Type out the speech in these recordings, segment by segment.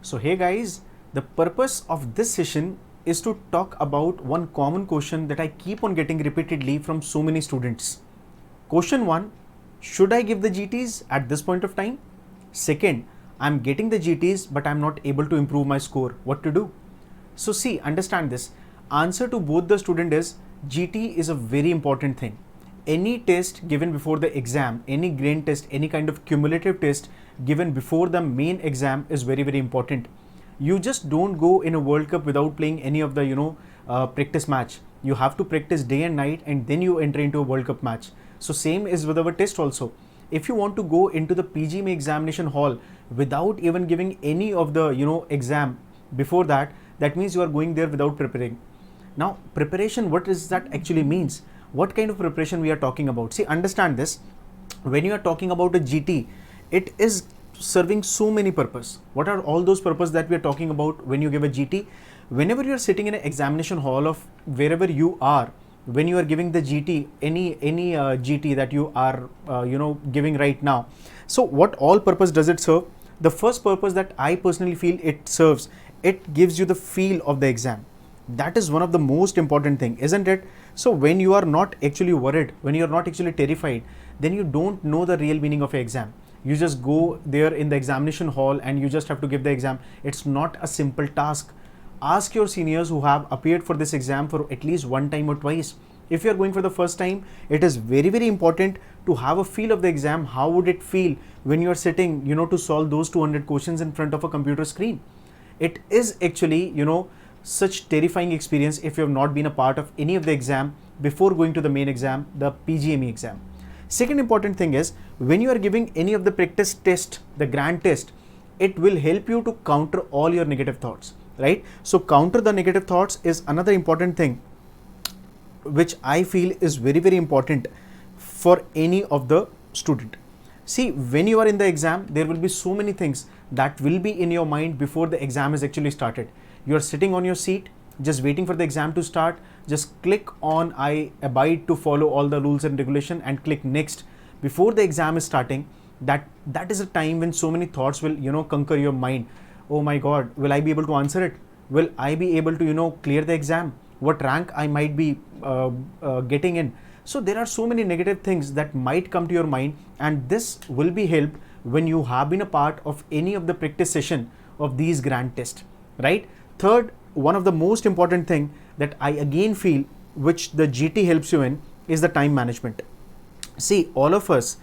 So hey guys, the purpose of this session is to talk about one common question that I keep on getting repeatedly from so many students. Question 1, should I give the GTs at this point of time? Second, I'm getting the GTs but I'm not able to improve my score. What to do? So see, understand this. Answer to both the student is GT is a very important thing. Any test given before the exam, any grain test, any kind of cumulative test given before the main exam is very, very important. You just don't go in a World Cup without playing any of the practice match. You have to practice day and night and then you enter into a World Cup match. So same is with our test also. If you want to go into the PGME examination hall without even giving any of the exam before that, that means you are going there without preparing. Now preparation, what does that actually means? What kind of preparation we are talking about? See, understand this. When you are talking about a GT, it is serving so many purpose. What are all those purpose that we are talking about when you give a GT? Whenever you are sitting in an examination hall of wherever you are, when you are giving the GT, any GT that you are giving right now. So what all purpose does it serve? The first purpose that I personally feel it serves, it gives you the feel of the exam. That is one of the most important thing, isn't it? So when you are not actually worried, when you are not actually terrified, then you don't know the real meaning of an exam. You just go there in the examination hall and you just have to give the exam. It's not a simple task. Ask your seniors who have appeared for this exam for at least one time or twice. If you are going for the first time, it is very, very important to have a feel of the exam. How would it feel when you are sitting, to solve those 200 questions in front of a computer screen? It is actually, such terrifying experience if you have not been a part of any of the exam before going to the main exam, the PGME exam. Second important thing is, when you are giving any of the practice test, the grand test, it will help you to counter all your negative thoughts, right? So counter the negative thoughts is another important thing which I feel is very, very important for any of the student. See, when you are in the exam, there will be so many things that will be in your mind before the exam is actually started. You are sitting on your seat, just waiting for the exam to start. Just click on I abide to follow all the rules and regulation and click next before the exam is starting. That is a time when so many thoughts will conquer your mind. Oh my God, will I be able to answer it? Will I be able to clear the exam? What rank I might be getting in? So there are so many negative things that might come to your mind, and this will be helped when you have been a part of any of the practice session of these grand tests, right? Third, one of the most important thing that I again feel which the GT helps you in is the time management. See, all of us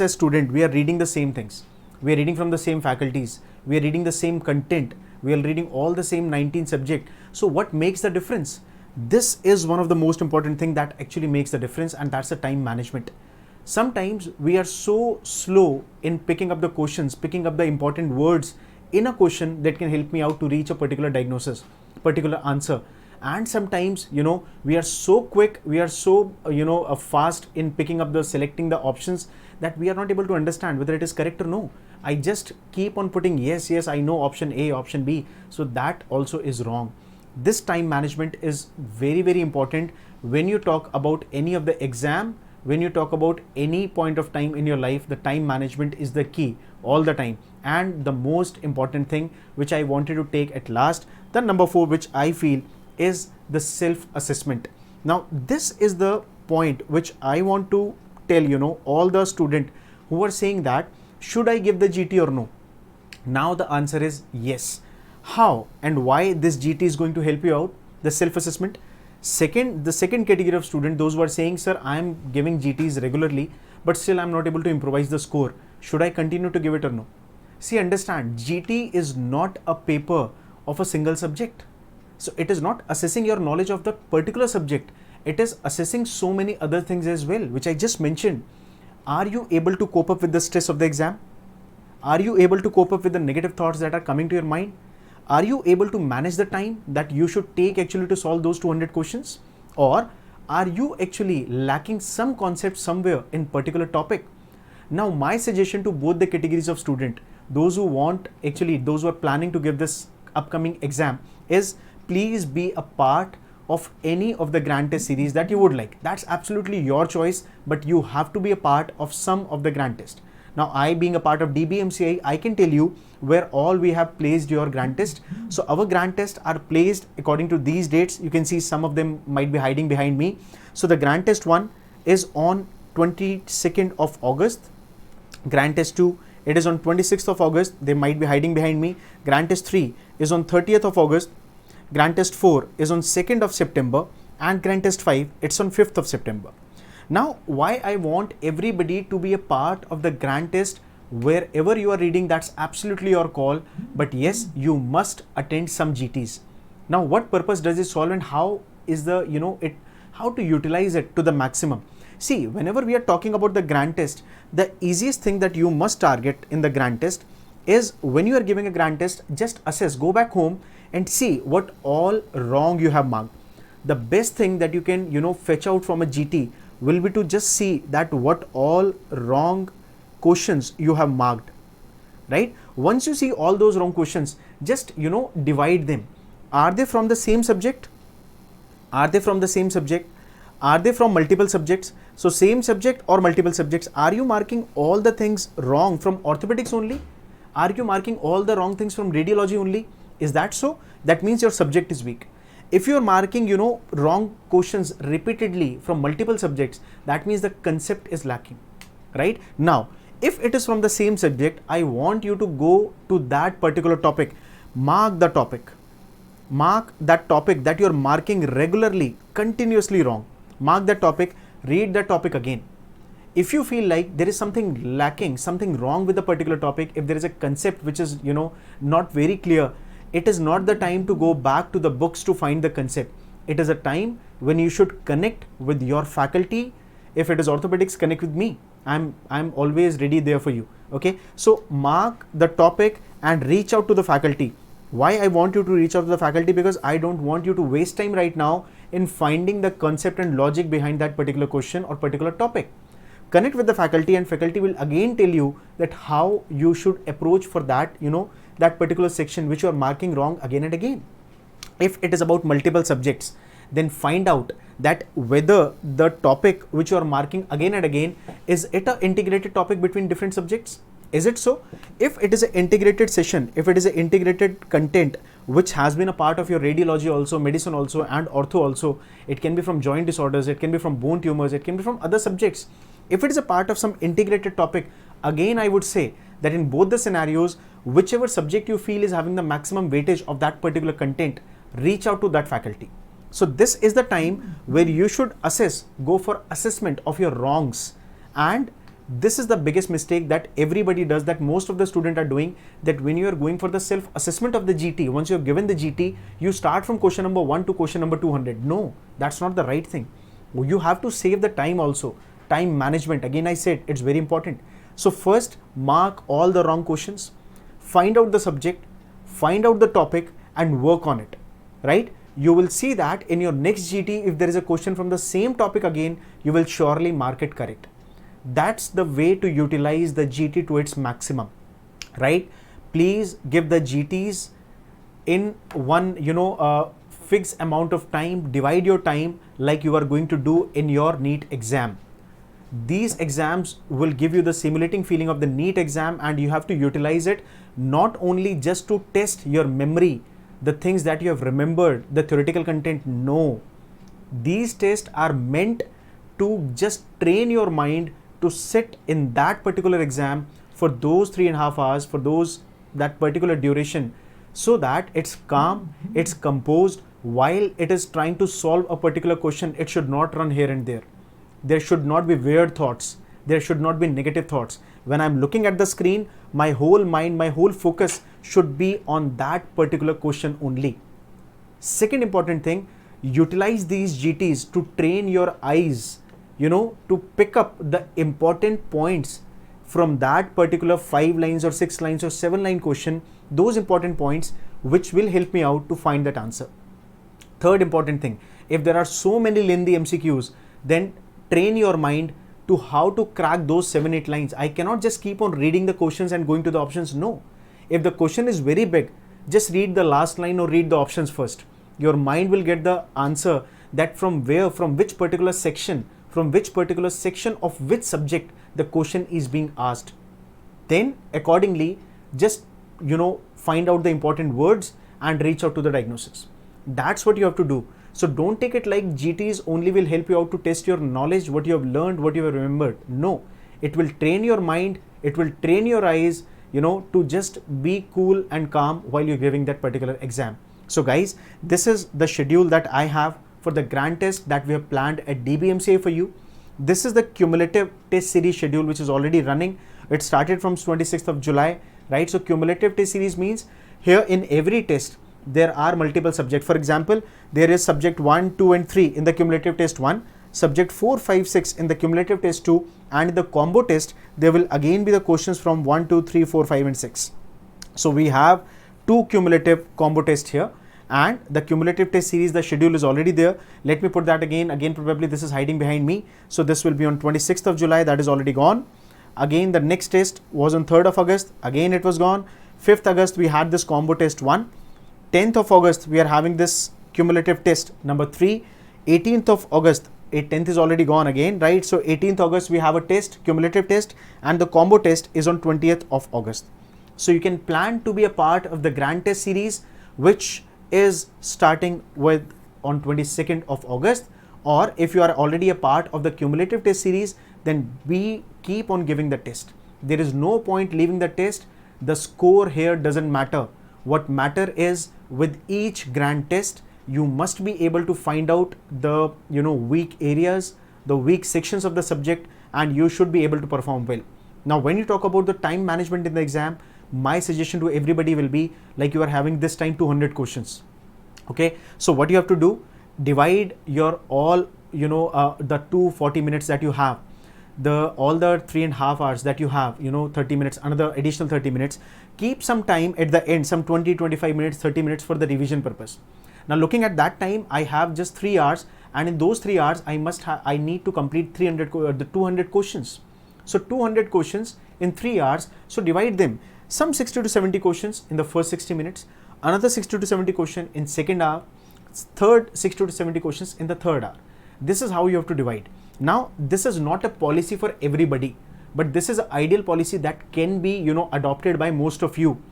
as student, we are reading the same things. We are reading from the same faculties. We are reading the same content. We are reading all the same 19 subject. So what makes the difference? This is one of the most important thing that actually makes the difference, and that's the time management. Sometimes we are so slow in picking up the questions, picking up the important words in a question that can help me out to reach a particular diagnosis, particular answer. And sometimes we are so quick, we are so fast in picking up selecting the options that we are not able to understand whether it is correct or no. I just keep on putting yes, I know option A, option B. So that also is wrong. This time management is very, very important when you talk about any of the exam. When you talk about any point of time in your life, the time management is the key all the time. And the most important thing which I wanted to take at last, the number 4, which I feel is the self-assessment. Now this is the point which I want to tell all the student who are saying that should I give the GT or no? Now the answer is yes. How and why this GT is going to help you out? The self-assessment. The second category of student, those who are saying, sir, I am giving GTs regularly, but still I'm not able to improvise the score. Should I continue to give it or no? See, understand, GT is not a paper of a single subject. So it is not assessing your knowledge of the particular subject. It is assessing so many other things as well, which I just mentioned. Are you able to cope up with the stress of the exam? Are you able to cope up with the negative thoughts that are coming to your mind? Are you able to manage the time that you should take actually to solve those 200 questions? Or are you actually lacking some concept somewhere in particular topic? Now, my suggestion to both the categories of student, those who are planning to give this upcoming exam, is please be a part of any of the grand test series that you would like. That's absolutely your choice, but you have to be a part of some of the grand test. Now, I being a part of DBMCI, I can tell you where all we have placed your grand test. So our grand tests are placed according to these dates. You can see some of them might be hiding behind me. So the grand test 1 is on 22nd of August. Grand test 2, it is on 26th of August. They might be hiding behind me. Grand test 3 is on 30th of August. Grand test 4 is on 2nd of September. And grand test 5, it's on 5th of September. Now, why I want everybody to be a part of the grand test, wherever you are reading, that's absolutely your call. But yes, you must attend some GTs. Now, what purpose does it solve, and how is the, how to utilize it to the maximum? See, whenever we are talking about the grand test, the easiest thing that you must target in the grand test is, when you are giving a grand test, just assess, go back home and see what all wrong you have marked. The best thing that you can, fetch out from a GT will be to just see that what all wrong questions you have marked, right? Once you see all those wrong questions, just, divide them. Are they from the same subject? Are they from the same subject? Are they from multiple subjects? So same subject or multiple subjects. Are you marking all the things wrong from orthopedics only? Are you marking all the wrong things from radiology only? Is that so? That means your subject is weak. If you are marking, wrong questions repeatedly from multiple subjects, that means the concept is lacking, right? Now, if it is from the same subject, I want you to go to that particular topic, mark the topic. Mark that topic that you are marking regularly, continuously wrong. Mark that topic, read that topic again. If you feel like there is something lacking, something wrong with the particular topic, if there is a concept which is, not very clear, it is not the time to go back to the books to find the concept. It is a time when you should connect with your faculty. If it is orthopedics, connect with me. I'm always ready there for you. Okay. So mark the topic and reach out to the faculty. Why I want you to reach out to the faculty? Because I don't want you to waste time right now in finding the concept and logic behind that particular question or particular topic. Connect with the faculty, and faculty will again tell you that how you should approach for that, that particular section which you are marking wrong again and again. If it is about multiple subjects, then find out that whether the topic which you are marking again and again, is it an integrated topic between different subjects? Is it so? If it is an integrated session, if it is an integrated content which has been a part of your radiology also, medicine also, and ortho also, it can be from joint disorders, it can be from bone tumors, it can be from other subjects. If it is a part of some integrated topic, again I would say that in both the scenarios, whichever subject you feel is having the maximum weightage of that particular content, reach out to that faculty. So this is the time where you should assess, go for assessment of your wrongs. And this is the biggest mistake that everybody does, that most of the students are doing, that when you are going for the self-assessment of the GT, once you have given the GT, you start from question number 1 to question number 200. No, that's not the right thing. You have to save the time also. Time management, again I said, it's very important. So first, mark all the wrong questions, find out the subject, find out the topic, and work on it, right? You will see that in your next GT, if there is a question from the same topic again, you will surely mark it correct. That's the way to utilize the GT to its maximum, right? Please give the GTs in one, fixed amount of time. Divide your time like you are going to do in your NEET exam. These exams will give you the simulating feeling of the NEET exam, and you have to utilize it not only just to test your memory, the things that you have remembered, the theoretical content. No, these tests are meant to just train your mind to sit in that particular exam for those 3.5 hours, for that particular duration, so that it's calm, it's composed. While it is trying to solve a particular question, it should not run here and there. There should not be weird thoughts. There should not be negative thoughts. When I'm looking at the screen, my whole mind, my whole focus should be on that particular question only. Second important thing, utilize these GTs to train your eyes, to pick up the important points from that particular 5 lines or 6 lines or 7 line question, those important points which will help me out to find that answer. Third important thing, if there are so many lengthy MCQs, then train your mind to how to crack those 7-8 lines. I cannot just keep on reading the questions and going to the options. No. If the question is very big, just read the last line or read the options first. Your mind will get the answer that from which particular section of which subject the question is being asked. Then accordingly, just find out the important words and reach out to the diagnosis. That's what you have to do. So don't take it like GTs only will help you out to test your knowledge, what you have learned, what you have remembered. No, it will train your mind, it will train your eyes, to just be cool and calm while you're giving that particular exam. So guys, this is the schedule that I have for the grand test that we have planned at DBMCA for you. This is the cumulative test series schedule which is already running. It started from 26th of July, right? So cumulative test series means here in every test, there are multiple subjects. For example, there is subject 1, 2 and 3 in the cumulative test 1, subject 4, 5, 6 in the cumulative test 2, and in the combo test, there will again be the questions from 1, 2, 3, 4, 5 and 6. So we have 2 cumulative combo tests here, and the cumulative test series, the schedule is already there. Let me put that again probably this is hiding behind me. So this will be on 26th of July, that is already gone. Again, the next test was on 3rd of August, again it was gone. 5th August, we had this combo test 1. 10th of August, we are having this cumulative test number 3. 18th of August, 10th is already gone again, right? So 18th August, we have a test, cumulative test, and the combo test is on 20th of August. So you can plan to be a part of the grand test series, which is starting with on 22nd of August, or if you are already a part of the cumulative test series, then we keep on giving the test. There is no point leaving the test. The score here doesn't matter. What matter is with each grand test, you must be able to find out the weak areas, the weak sections of the subject, and you should be able to perform well. Now, when you talk about the time management in the exam, my suggestion to everybody will be like you are having this time 200 questions. Okay, so what you have to do, divide your all the 240 minutes that you have, all the 3.5 hours that you have, 30 minutes, another additional 30 minutes, keep some time at the end, some 20, 25 minutes, 30 minutes for the revision purpose. Now looking at that time, I have just 3 hours, and in those 3 hours, I need to complete 200 questions. So 200 questions in 3 hours, so divide them. Some 60 to 70 questions in the first 60 minutes, another 60 to 70 questions in second hour, third 60 to 70 questions in the third hour. This is how you have to divide. Now, this is not a policy for everybody, but this is an ideal policy that can be, adopted by most of you.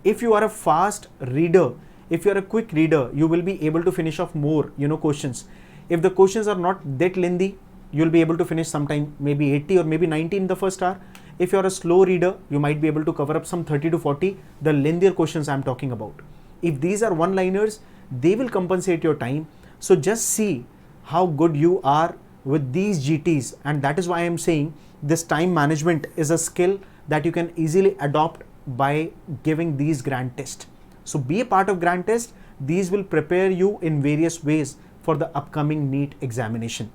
If you are a fast reader, if you are a quick reader, you will be able to finish off more, questions. If the questions are not that lengthy, you'll be able to finish sometime maybe 80 or maybe 90 in the first hour. If you're a slow reader, you might be able to cover up some 30 to 40, the lengthier questions I'm talking about. If these are one-liners, they will compensate your time. So just see how good you are with these GTs, and that is why I'm saying this time management is a skill that you can easily adopt by giving these grand tests. So be a part of grand test. These will prepare you in various ways for the upcoming NEET examination,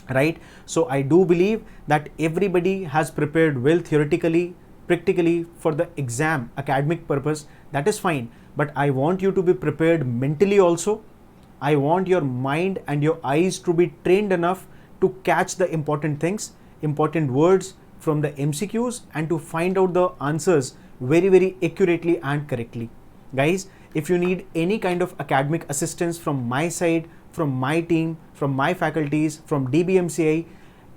right? So I do believe that everybody has prepared well theoretically, practically for the exam academic purpose. That is fine, but I want you to be prepared mentally also. I want your mind and your eyes to be trained enough to catch the important things, important words from the MCQs, and to find out the answers very, very accurately and correctly. Guys, if you need any kind of academic assistance from my side, from my team, from my faculties, from DBMCA,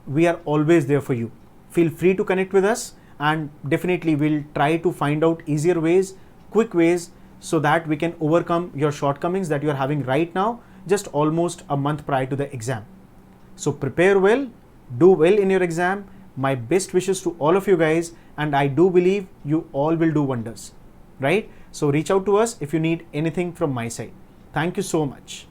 we are always there for you. Feel free to connect with us, and definitely we'll try to find out easier ways, quick ways, so that we can overcome your shortcomings that you are having right now, just almost a month prior to the exam. So prepare well, do well in your exam. My best wishes to all of you guys, and I do believe you all will do wonders, right? So reach out to us if you need anything from my side. Thank you so much.